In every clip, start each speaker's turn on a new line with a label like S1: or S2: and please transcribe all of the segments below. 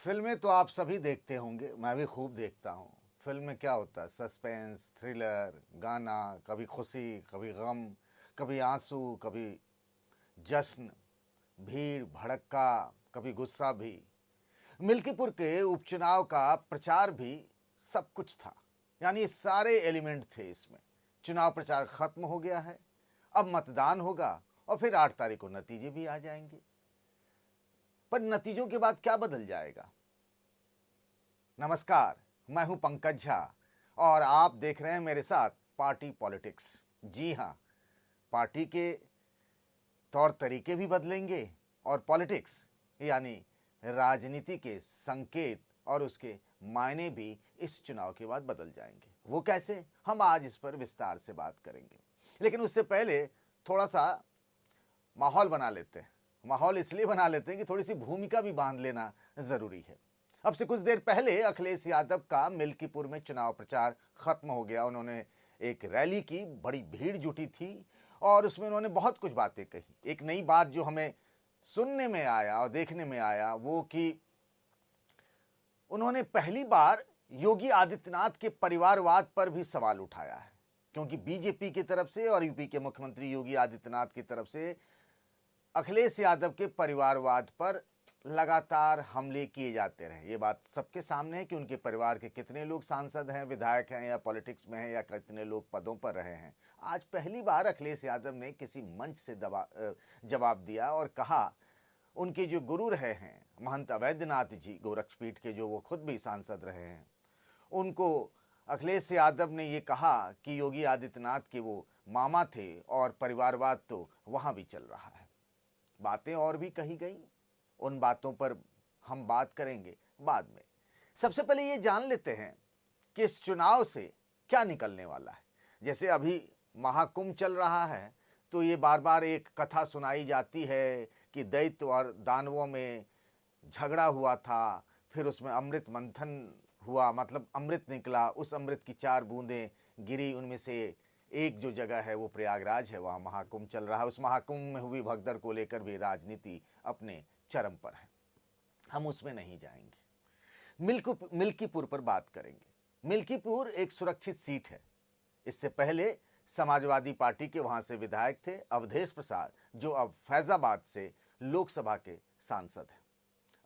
S1: फिल्में तो आप सभी देखते होंगे, मैं भी खूब देखता हूँ। फिल्म में क्या होता है? सस्पेंस, थ्रिलर, गाना, कभी खुशी, कभी गम, कभी आंसू, कभी जश्न, भीड़ भड़क्का, कभी गुस्सा भी। मिल्कीपुर के उपचुनाव का प्रचार भी सब कुछ था, यानी सारे एलिमेंट थे इसमें। चुनाव प्रचार खत्म हो गया है, अब मतदान होगा और फिर 8 तारीख को नतीजे भी आ जाएंगे। पर नतीजों के बाद क्या बदल जाएगा? नमस्कार, मैं हूं पंकज झा और आप देख रहे हैं मेरे साथ पार्टी पॉलिटिक्स। जी हां, पार्टी के तौर तरीके भी बदलेंगे और पॉलिटिक्स यानी राजनीति के संकेत और उसके मायने भी इस चुनाव के बाद बदल जाएंगे। वो कैसे? हम आज इस पर विस्तार से बात करेंगे, लेकिन उससे पहले थोड़ा सा माहौल बना लेते हैं। माहौल इसलिए बना लेते हैं कि थोड़ी सी भूमिका भी बांध लेना जरूरी है। अब से कुछ देर पहले अखिलेश यादव का मिल्कीपुर में चुनाव प्रचार खत्म हो गया। उन्होंने एक रैली की, बड़ी भीड़ जुटी थी और उसमें उन्होंने बहुत कुछ बातें कही। एक नई बात जो हमें सुनने में आया और देखने में आया वो कि उन्होंने पहली बार योगी आदित्यनाथ के परिवारवाद पर भी सवाल उठाया है, क्योंकि बीजेपी की तरफ से और यूपी के मुख्यमंत्री योगी आदित्यनाथ की तरफ से अखिलेश यादव के परिवारवाद पर लगातार हमले किए जाते रहे। ये बात सबके सामने है कि उनके परिवार के कितने लोग सांसद हैं, विधायक हैं या पॉलिटिक्स में हैं या कितने लोग पदों पर रहे हैं। आज पहली बार अखिलेश यादव ने किसी मंच से जवाब दिया और कहा, उनके जो गुरु रहे हैं महंत अवैधनाथ जी गोरक्षपीठ के, जो वो खुद भी सांसद रहे हैं, उनको अखिलेश यादव ने ये कहा कि योगी आदित्यनाथ के वो मामा थे और परिवारवाद तो वहाँ भी चल रहा है। बातें और भी कही गई, उन बातों पर हम बात करेंगे बाद में। सबसे पहले ये जान लेते हैं कि इस चुनाव से क्या निकलने वाला है। जैसे अभी महाकुंभ चल रहा है तो ये बार बार एक कथा सुनाई जाती है कि दैत्य और दानवों में झगड़ा हुआ था, फिर उसमें अमृत मंथन हुआ, मतलब अमृत निकला, उस अमृत की 4 बूंदें गिरी, उनमें से एक जो जगह है वो प्रयागराज है, वहाँ महाकुंभ चल रहा है। उस महाकुंभ में हुई भगदड़ को लेकर भी राजनीति अपने चरम पर है, हम उसमें नहीं जाएंगे। मिल्कीपुर पर बात करेंगे। मिल्कीपुर एक सुरक्षित सीट है। इससे पहले समाजवादी पार्टी के वहां से विधायक थे अवधेश प्रसाद, जो अब फैजाबाद से लोकसभा के सांसद हैं।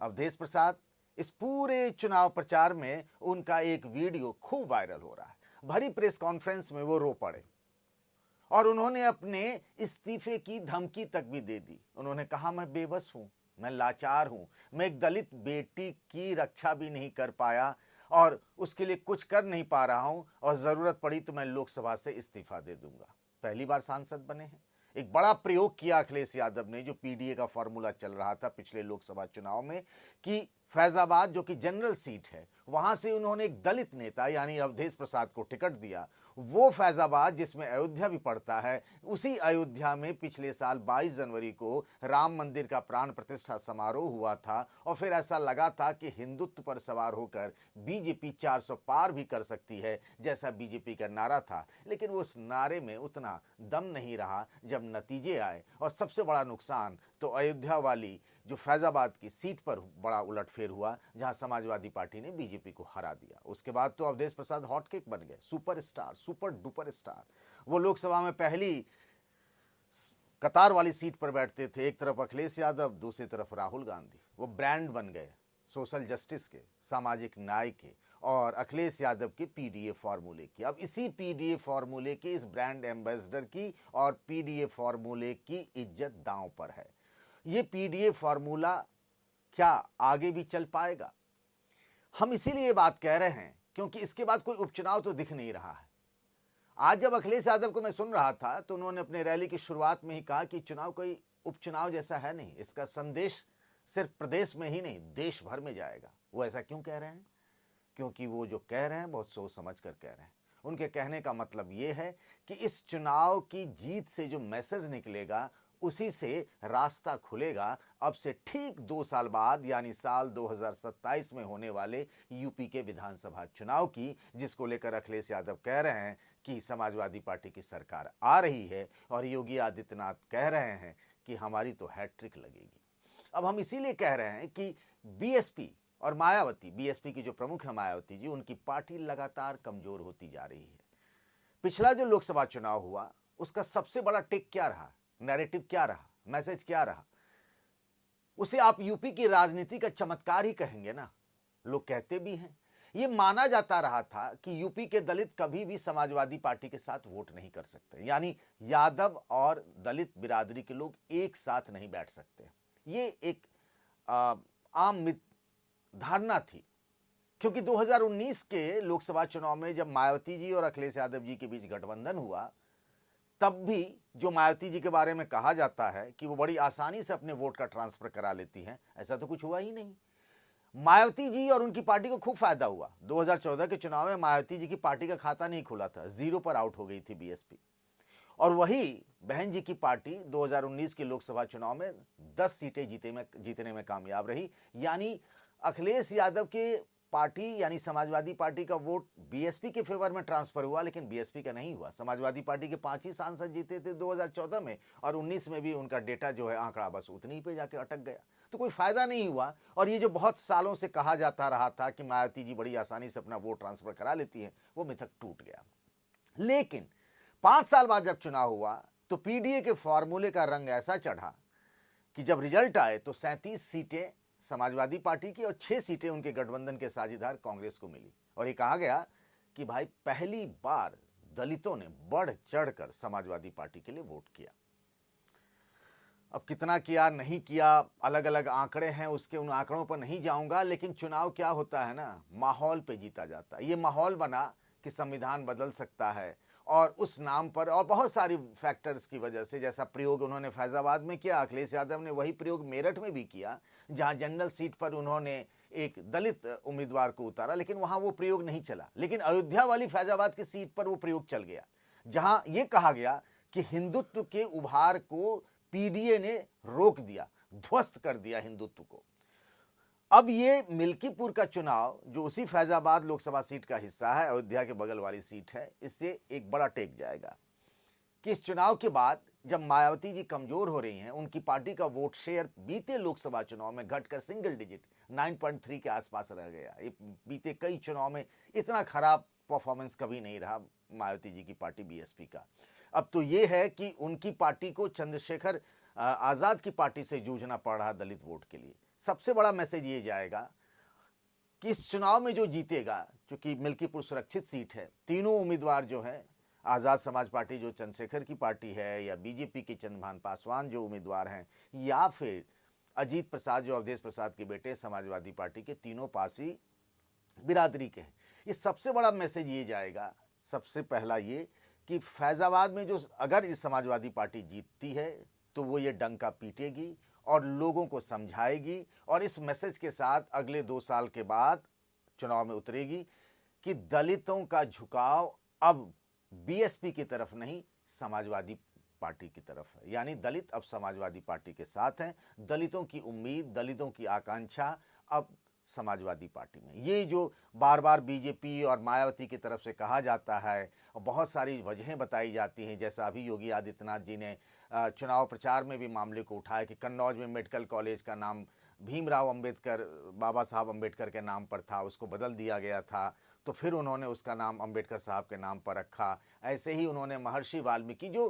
S1: अवधेश प्रसाद इस पूरे चुनाव प्रचार में उनका एक वीडियो खूब वायरल हो रहा है। भरी प्रेस कॉन्फ्रेंस में वो रो पड़े और उन्होंने अपने इस्तीफे की धमकी तक भी दे दी। उन्होंने कहा, मैं बेबस हूं, मैं लाचार हूं, मैं एक दलित बेटी की रक्षा भी नहीं कर पाया और उसके लिए कुछ कर नहीं पा रहा हूं और जरूरत पड़ी तो मैं लोकसभा से इस्तीफा दे दूंगा। पहली बार सांसद बने हैं। एक बड़ा प्रयोग किया अखिलेश यादव ने, जो पीडीए का फॉर्मूला चल रहा था पिछले लोकसभा चुनाव में, कि फैजाबाद जो कि जनरल सीट है वहां से उन्होंने एक दलित नेता यानी अवधेश प्रसाद को टिकट दिया। वो फैजाबाद जिसमें अयोध्या भी पड़ता है, उसी अयोध्या में पिछले साल 22 जनवरी को राम मंदिर का प्राण प्रतिष्ठा समारोह हुआ था और फिर ऐसा लगा था कि हिंदुत्व पर सवार होकर बीजेपी 400 पार भी कर सकती है, जैसा बीजेपी का नारा था। लेकिन उस नारे में उतना दम नहीं रहा जब नतीजे आए, और सबसे बड़ा नुकसान तो अयोध्या वाली जो फैजाबाद की सीट पर बड़ा उलटफेर हुआ, जहां समाजवादी पार्टी ने बीजेपी को हरा दिया। उसके बाद तो अवधेश प्रसाद हॉटकेक बन गए, सुपरस्टार, सुपर डुपर स्टार। वो लोकसभा में पहली कतार वाली सीट पर बैठते थे, एक तरफ अखिलेश यादव, दूसरी तरफ राहुल गांधी। वो ब्रांड बन गए सोशल जस्टिस के, सामाजिक न्याय के और अखिलेश यादव के पीडीए फॉर्मूले की। अब इसी पीडीए फॉर्मूले के, इस ब्रांड एम्बेसडर की और पीडीए फॉर्मूले की इज्जत दांव पर है। ये पीडीए फॉर्मूला क्या आगे भी चल पाएगा? हम इसीलिए बात कह रहे हैं क्योंकि इसके बाद कोई उपचुनाव तो दिख नहीं रहा है। आज जब अखिलेश यादव को मैं सुन रहा था तो उन्होंने अपने रैली की शुरुआत में ही कहा कि चुनाव कोई उपचुनाव जैसा है नहीं, इसका संदेश सिर्फ प्रदेश में ही नहीं देश भर में जाएगा। वो ऐसा क्यों कह रहे हैं? क्योंकि वो जो कह रहे हैं बहुत सोच समझ कर कह रहे हैं। उनके कहने का मतलब ये है कि इस चुनाव की जीत से जो मैसेज निकलेगा उसी से रास्ता खुलेगा अब से ठीक 2 साल बाद, यानी साल 2027 में होने वाले यूपी के विधानसभा चुनाव की, जिसको लेकर अखिलेश यादव कह रहे हैं कि समाजवादी पार्टी की सरकार आ रही है और योगी आदित्यनाथ कह रहे हैं कि हमारी तो हैट्रिक लगेगी। अब हम इसीलिए कह रहे हैं कि बीएसपी और मायावती, बीएसपी की जो प्रमुख है मायावती जी, उनकी पार्टी लगातार कमजोर होती जा रही है। पिछला जो लोकसभा चुनाव हुआ उसका सबसे बड़ा टेक क्या रहा, नैरेटिव क्या रहा, मैसेज क्या रहा, उसे आप यूपी की राजनीति का चमत्कार ही कहेंगे ना। लोग कहते भी हैं, यह माना जाता रहा था कि यूपी के दलित कभी भी समाजवादी पार्टी के साथ वोट नहीं कर सकते, यानी यादव और दलित बिरादरी के लोग एक साथ नहीं बैठ सकते। ये एक आम धारणा थी, क्योंकि 2019 के लोकसभा चुनाव में जब मायावती जी और अखिलेश यादव जी के बीच गठबंधन हुआ, तब भी जो मायावती जी के बारे में कहा जाता है कि वो बड़ी आसानी से अपने वोट का ट्रांसफर करा लेती हैं, ऐसा तो कुछ हुआ ही नहीं। मायावती जी और उनकी पार्टी को खूब फायदा हुआ। 2014 के चुनाव में मायावती जी की पार्टी का खाता नहीं खुला था, 0 पर आउट हो गई थी बीएसपी, और वही बहन जी की पार्टी 2019 के लोकसभा चुनाव में 10 सीटें जीतने में कामयाब रही। यानी अखिलेश यादव के पार्टी यानी समाजवादी पार्टी का वोट बीएसपी के फेवर में ट्रांसफर हुआ, लेकिन बीएसपी का नहीं हुआ। समाजवादी पार्टी के 5 ही सांसद जीते थे 2014 में, और 19 में भी उनका डेटा जो है आंकड़ा बस उतनी पे जाके अटक गया, तो कोई फायदा नहीं हुआ। और ये जो बहुत सालों से कहा जाता रहा था कि मायावती जी बड़ी आसानी से अपना वोट ट्रांसफर करा लेती है, वो मिथक टूट गया। लेकिन 5 साल बाद जब चुनाव हुआ तो पीडीए के फॉर्मूले का रंग ऐसा चढ़ा कि जब रिजल्ट आए तो 37 सीटें समाजवादी पार्टी की और 6 सीटें उनके गठबंधन के साझेदार कांग्रेस को मिली। और ये कहा गया कि भाई पहली बार दलितों ने बढ़ चढ़कर समाजवादी पार्टी के लिए वोट किया। अब कितना किया नहीं किया, अलग अलग आंकड़े हैं, उसके उन आंकड़ों पर नहीं जाऊंगा, लेकिन चुनाव क्या होता है ना, माहौल पे जीता जाता है। ये माहौल बना कि संविधान बदल सकता है, और उस नाम पर और बहुत सारी फैक्टर्स की वजह से, जैसा प्रयोग उन्होंने फैजाबाद में किया, अखिलेश यादव ने वही प्रयोग मेरठ में भी किया, जहां जनरल सीट पर उन्होंने एक दलित उम्मीदवार को उतारा, लेकिन वहां वो प्रयोग नहीं चला। लेकिन अयोध्या वाली फैजाबाद की सीट पर वो प्रयोग चल गया, जहां ये कहा गया कि हिंदुत्व के उभार को पीडीए ने रोक दिया, ध्वस्त कर दिया हिंदुत्व को। अब ये मिल्कीपुर का चुनाव, जो उसी फैजाबाद लोकसभा सीट का हिस्सा है, अयोध्या के बगल वाली सीट है, इससे एक बड़ा टेक जाएगा कि इस चुनाव के बाद जब मायावती जी कमजोर हो रही हैं, उनकी पार्टी का वोट शेयर बीते लोकसभा चुनाव में घटकर सिंगल डिजिट 9.3 के आसपास रह गया। ये बीते कई चुनाव में इतना खराब परफॉर्मेंस कभी नहीं रहा मायावती जी की पार्टी बीएसपी का। अब तो ये है कि उनकी पार्टी को चंद्रशेखर आजाद की पार्टी से जूझना पड़ रहा दलित वोट के लिए। सबसे बड़ा मैसेज ये जाएगा कि इस चुनाव में जो जीतेगा, चूंकि मिल्कीपुर सुरक्षित सीट है, तीनों उम्मीदवार जो हैं, आज़ाद समाज पार्टी जो चंद्रशेखर की पार्टी है, या बीजेपी के चंद्रभान पासवान जो उम्मीदवार हैं, या फिर अजीत प्रसाद जो अवधेश प्रसाद के बेटे समाजवादी पार्टी के, तीनों पासी बिरादरी के हैं। ये सबसे बड़ा मैसेज ये जाएगा, सबसे पहला ये कि फैजाबाद में जो अगर इस समाजवादी पार्टी जीतती है तो वो ये डंका पीटेगी और लोगों को समझाएगी, और इस मैसेज के साथ अगले 2 साल के बाद चुनाव में उतरेगी कि दलितों का झुकाव अब बीएसपी की तरफ नहीं, समाजवादी पार्टी की तरफ है। यानी दलित अब समाजवादी पार्टी के साथ हैं, दलितों की उम्मीद, दलितों की आकांक्षा अब समाजवादी पार्टी में। ये जो बार बार बीजेपी और मायावती की तरफ से कहा जाता है, और बहुत सारी वजहें बताई जाती हैं, जैसा अभी योगी आदित्यनाथ जी ने चुनाव प्रचार में भी मामले को उठाया कि कन्नौज में मेडिकल कॉलेज का नाम भीमराव अंबेडकर, बाबा साहब अंबेडकर के नाम पर था, उसको बदल दिया गया था, तो फिर उन्होंने उसका नाम अंबेडकर साहब के नाम पर रखा। ऐसे ही उन्होंने महर्षि वाल्मीकि जो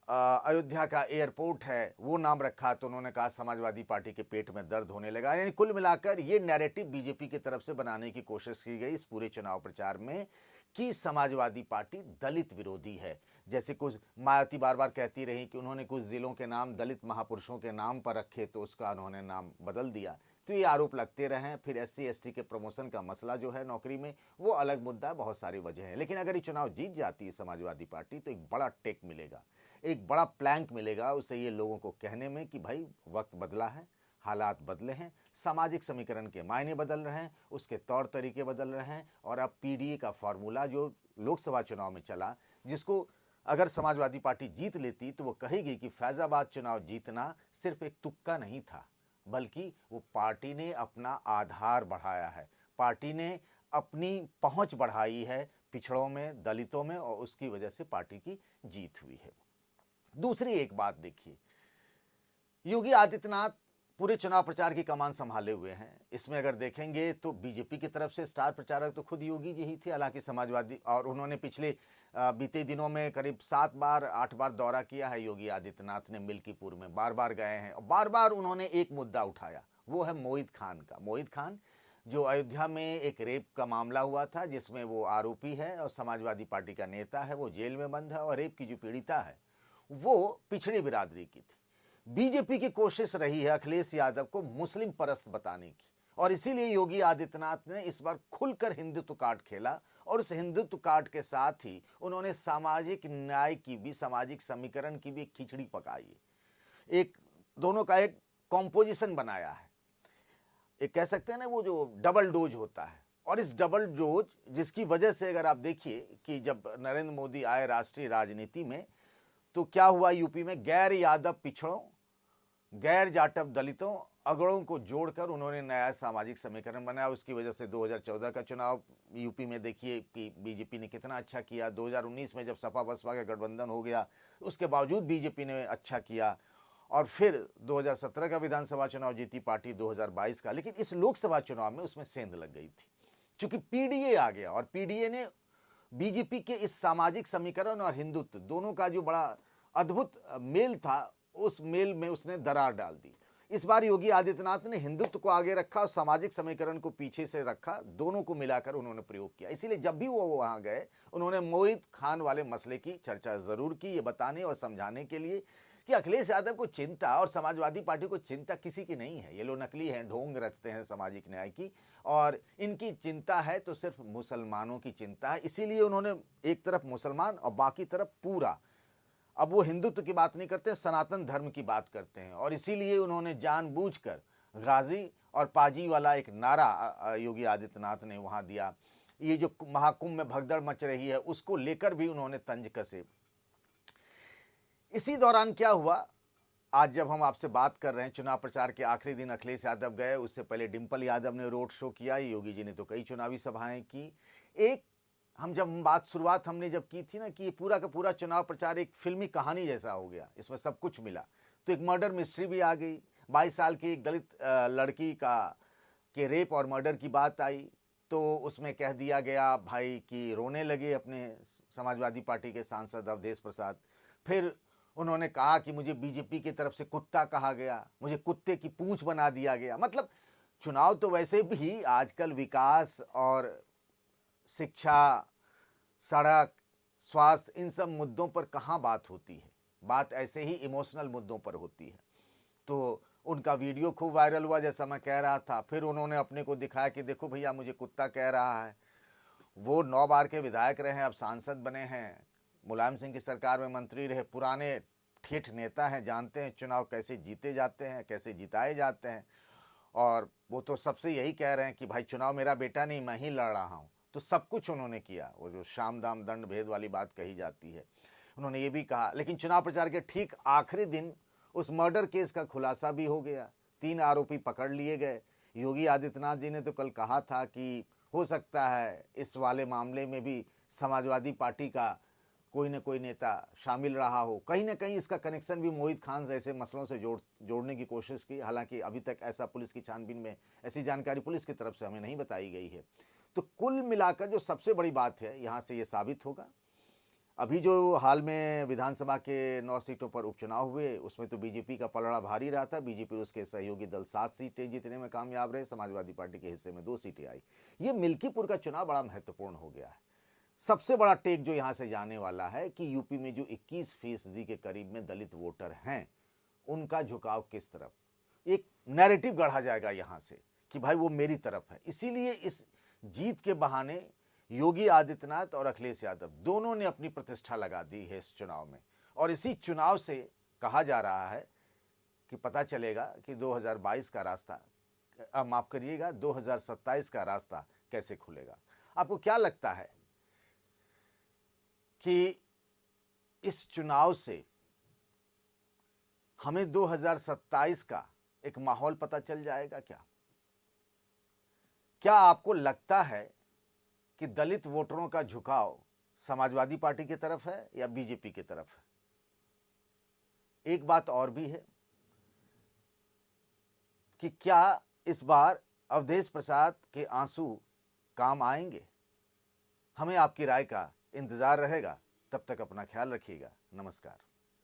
S1: अयोध्या का एयरपोर्ट है वो नाम रखा, तो उन्होंने कहा समाजवादी पार्टी के पेट में दर्द होने लगा। यानी कुल मिलाकर ये नैरेटिव बीजेपी की तरफ से बनाने की कोशिश की गई इस पूरे चुनाव प्रचार में कि समाजवादी पार्टी दलित विरोधी है। जैसे कुछ मायावती बार बार कहती रही कि उन्होंने कुछ जिलों के नाम दलित महापुरुषों के नाम पर रखे, तो उसका उन्होंने नाम बदल दिया, तो ये आरोप लगते रहे। फिर SC ST के प्रमोशन का मसला जो है नौकरी में, वो अलग मुद्दा है, बहुत सारी वजह है। लेकिन अगर ये चुनाव जीत जाती है समाजवादी पार्टी, तो एक बड़ा टेक मिलेगा, एक बड़ा प्लैंक मिलेगा उसे ये लोगों को कहने में कि भाई वक्त बदला है, हालात बदले हैं, सामाजिक समीकरण के मायने बदल रहे हैं, उसके तौर तरीके बदल रहे हैं, और अब पीडीए का फॉर्मूला जो लोकसभा चुनाव में चला, जिसको अगर समाजवादी पार्टी जीत लेती तो वो कहेगी कि फैजाबाद चुनाव जीतना सिर्फ एक तुक्का नहीं था, बल्कि वो पार्टी ने अपना आधार बढ़ाया है, पार्टी ने अपनी पहुंच बढ़ाई है पिछड़ों में, दलितों में, और उसकी वजह से पार्टी की जीत हुई है। दूसरी एक बात देखिए, योगी आदित्यनाथ पूरे चुनाव प्रचार की कमान संभाले हुए हैं। इसमें अगर देखेंगे तो बीजेपी की तरफ से स्टार प्रचारक तो खुद योगी जी ही थे, हालांकि समाजवादी, और उन्होंने पिछले बीते दिनों में करीब 7 बार 8 बार दौरा किया है योगी आदित्यनाथ ने, मिल्कीपुर में बार बार गए हैं और बार बार उन्होंने एक मुद्दा उठाया, वो है मोहित खान का। मोहित खान जो अयोध्या में एक रेप का मामला हुआ था, जिसमें वो आरोपी है और समाजवादी पार्टी का नेता है, वो जेल में बंद है, और रेप की जो पीड़िता है वो पिछड़ी बिरादरी की थी। बीजेपी की कोशिश रही है अखिलेश यादव को मुस्लिम परस्त बताने की, और इसीलिए योगी आदित्यनाथ ने इस बार खुलकर हिंदुत्व कार्ड खेला, और उस हिंदुत्व कार्ड के साथ ही उन्होंने सामाजिक न्याय की भी, सामाजिक समीकरण की भी एक खिचड़ी पकाई है। एक दोनों का एक कॉम्पोजिशन बनाया है, एक कह सकते हैं ना वो जो डबल डोज होता है। और इस डबल डोज जिसकी वजह से अगर आप देखिए कि जब नरेंद्र मोदी आए राष्ट्रीय राजनीति में, तो क्या हुआ यूपी में, गैर यादव पिछड़ों, गैर जाटव दलितों, अगड़ों को जोड़कर उन्होंने नया सामाजिक समीकरण बनाया। उसकी वजह से 2014 का चुनाव यूपी में देखिए कि बीजेपी ने कितना अच्छा किया। 2019 में जब सपा बसपा का गठबंधन हो गया, उसके बावजूद बीजेपी ने अच्छा किया, और फिर 2017 का विधानसभा चुनाव जीती पार्टी, 2022 का। लेकिन इस लोकसभा चुनाव में उसमें सेंध लग गई थी, क्योंकि पीडीए आ गया, और पीडीए ने बीजेपी के इस सामाजिक समीकरण और हिंदुत्व दोनों का जो बड़ा अद्भुत मेल था, उस मेल में उसने दरार डाल दी। इस बार योगी आदित्यनाथ ने हिंदुत्व को आगे रखा और सामाजिक समीकरण को पीछे से रखा, दोनों को मिलाकर उन्होंने प्रयोग किया। इसीलिए जब भी वो वहां गए, उन्होंने मोहित खान वाले मसले की चर्चा जरूर की, ये बताने और समझाने के लिए कि अखिलेश यादव को चिंता और समाजवादी पार्टी को चिंता किसी की नहीं है। ये लोग नकली हैं, ढोंग रचते हैं सामाजिक न्याय की, और इनकी चिंता है तो सिर्फ मुसलमानों की चिंता है। इसीलिए उन्होंने एक तरफ मुसलमान और बाकी तरफ पूरा, अब वो हिंदुत्व की बात नहीं करते, सनातन धर्म की बात करते हैं। और इसीलिए उन्होंने जानबूझकर गाजी और पाजी वाला एक नारा योगी आदित्यनाथ ने वहां दिया। ये जो महाकुंभ में भगदड़ मच रही है, उसको लेकर भी उन्होंने तंज कसे। इसी दौरान क्या हुआ, आज जब हम आपसे बात कर रहे हैं, चुनाव प्रचार के आखिरी दिन अखिलेश यादव गए, उससे पहले डिंपल यादव ने रोड शो किया, योगी जी ने तो कई चुनावी सभाएं की। एक हम जब बात शुरुआत हमने जब की थी ना कि ये पूरा का पूरा चुनाव प्रचार एक फिल्मी कहानी जैसा हो गया, इसमें सब कुछ मिला, तो एक मर्डर मिस्ट्री भी आ गई। 22 साल की एक दलित लड़की के रेप और मर्डर की बात आई, तो उसमें कह दिया गया भाई कि रोने लगे अपने समाजवादी पार्टी के सांसद अवधेश प्रसाद। फिर उन्होंने कहा कि मुझे बीजेपी की तरफ से कुत्ता कहा गया, मुझे कुत्ते की पूंछ बना दिया गया। मतलब चुनाव तो वैसे भी आजकल विकास और शिक्षा, सड़क, स्वास्थ्य, इन सब मुद्दों पर कहाँ बात होती है, बात ऐसे ही इमोशनल मुद्दों पर होती है। तो उनका वीडियो खूब वायरल हुआ, जैसा मैं कह रहा था। फिर उन्होंने अपने को दिखाया कि देखो भैया मुझे कुत्ता कह रहा है। वो 9 बार के विधायक रहे हैं, अब सांसद बने हैं, मुलायम सिंह की सरकार में मंत्री रहे, पुराने ठेठ नेता हैं, जानते हैं चुनाव कैसे जीते जाते हैं, कैसे जिताए जाते हैं। और वो तो सबसे यही कह रहे हैं कि भाई चुनाव मेरा बेटा नहीं, मैं ही लड़ रहा हूँ। तो सब कुछ उन्होंने किया, वो जो शाम दाम दंड भेद वाली बात कही जाती है, उन्होंने ये भी कहा। लेकिन चुनाव प्रचार के ठीक आखिरी दिन उस मर्डर केस का खुलासा भी हो गया, 3 आरोपी पकड़ लिए गए। योगी आदित्यनाथ जी ने तो कल कहा था कि हो सकता है इस वाले मामले में भी समाजवादी पार्टी का कोई न कोई नेता शामिल रहा हो, कहीं ना कहीं इसका कनेक्शन भी मोहित खान जैसे मसलों से जोड़ने की कोशिश की। हालांकि अभी तक ऐसा पुलिस की छानबीन में ऐसी जानकारी पुलिस की तरफ से हमें नहीं बताई गई है। तो कुल मिलाकर जो सबसे बड़ी बात है, यहाँ से ये साबित होगा, अभी जो हाल में विधानसभा के 9 सीटों पर उपचुनाव हुए, उसमें तो बीजेपी का पलड़ा भारी रहा था। बीजेपी और उसके सहयोगी दल 7 सीटें जीतने में कामयाब रहे, समाजवादी पार्टी के हिस्से में 2 सीटें आई। ये मिल्कीपुर का चुनाव बड़ा महत्वपूर्ण हो गया है। सबसे बड़ा टेक जो यहाँ से जाने वाला है कि यूपी में जो 21% के करीब में दलित वोटर हैं, उनका झुकाव किस तरफ, एक नैरेटिव गढ़ा जाएगा यहाँ से कि भाई वो मेरी तरफ है। इसीलिए इस जीत के बहाने योगी आदित्यनाथ और अखिलेश यादव दोनों ने अपनी प्रतिष्ठा लगा दी है इस चुनाव में। और इसी चुनाव से कहा जा रहा है कि पता चलेगा कि 2022 का रास्ता, माफ करिएगा, 2027 का रास्ता कैसे खुलेगा। आपको क्या लगता है कि इस चुनाव से हमें 2027 का एक माहौल पता चल जाएगा क्या? क्या आपको लगता है कि दलित वोटरों का झुकाव समाजवादी पार्टी की तरफ है या बीजेपी की तरफ है? एक बात और भी है, कि क्या इस बार अवधेश प्रसाद के आंसू काम आएंगे। हमें आपकी राय का इंतजार रहेगा। तब तक अपना ख्याल रखिएगा। नमस्कार।